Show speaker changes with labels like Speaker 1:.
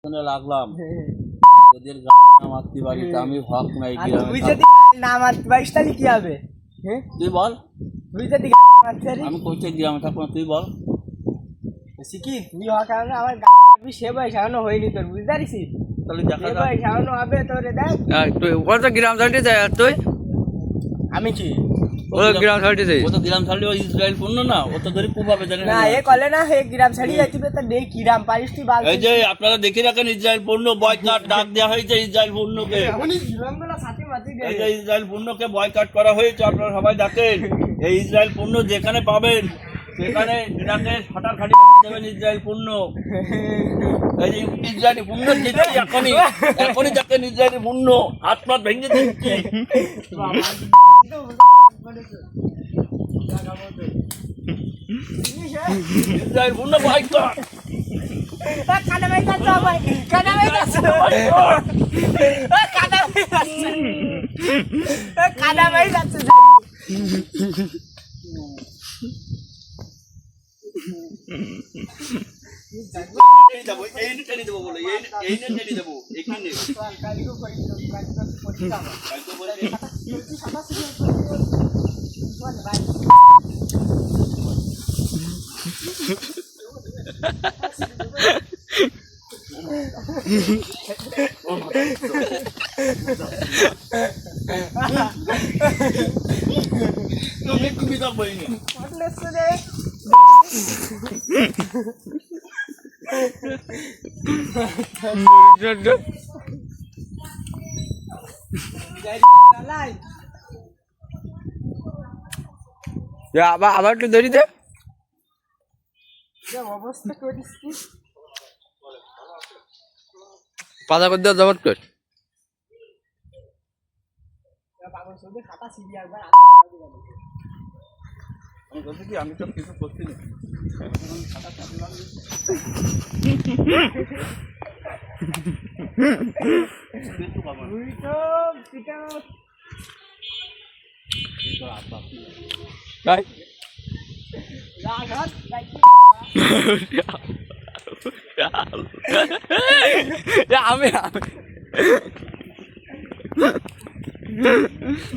Speaker 1: শুনে লাগলাম ওদের গান নামাতে বাড়িতে আমি হক নাই
Speaker 2: তুই যদি নাম পারিস তাহলে কি হবে?
Speaker 1: তুই বল।
Speaker 2: তুই যদি গান নামাতে পারিস
Speaker 1: আমি কোথায় গ্রামে থাকবো না, তুই বল।
Speaker 2: কি তুই হওয়ার কারণে আমার গান মারবি, সে বয়স এখনো হয়নি তোর, বুঝতে পারিস?
Speaker 1: তাহলে দেখা
Speaker 2: সে
Speaker 1: যাক।
Speaker 2: বয়স এখনো হবে তোর, দেখ।
Speaker 3: তুই ওর তো গ্রাম ছাড়তে যায় আর তুই
Speaker 2: আমি কি
Speaker 3: ও গ্রাম ছাড়তে যাই
Speaker 1: ও তো গ্রাম ছাড়লে ওই ইসরায়েল পণ্য না, ও তো ধরে কুপাবে জানে
Speaker 2: না, এ কলে না, হে গ্রাম ছাড়ি যাইতে তো নেই কিরাম পারিস তুই বাল।
Speaker 1: এই যে আপনারা দেখে রাখেন ইসরায়েল পণ্য বয়কট ডাক দেওয়া হয়েছে ইসরায়েল পণ্যকে।
Speaker 2: এখনই গ্রামগুলো সাথে মাটি
Speaker 1: এই যে ইসরায়েল পণ্যকে বয়কট করা হয়েছে, আপনারা সবাই দেখেন। এই ইসরায়েল পণ্য যেখানে পাবেন সেখানে ইরাকে ফাটাফাটি দেবেন ইসরায়েল পণ্য। এই যে ইসরায়েলি পণ্য দিচ্ছি এখনই দেখেন ইসরায়েলি পণ্য হাত পাত ভেঙে দিচ্ছি। ইসরায়েল পণ্য বয়কট।
Speaker 2: কানামাই যাচ্ছে ভাই, কানামাই যাচ্ছে, কানামাই যাচ্ছে।
Speaker 1: তুমি তো বলিনি
Speaker 3: আবার একটু ধরি দে
Speaker 2: অবস্থা করিস কি?
Speaker 3: পাতা করে দেওয়া জবর কর
Speaker 2: খাতা সিবি একবার
Speaker 1: আমি বলছি কি আমি তো কিছু করছি না।
Speaker 2: তুই তো পিতা
Speaker 3: তাই
Speaker 2: রাঘাত
Speaker 3: আমি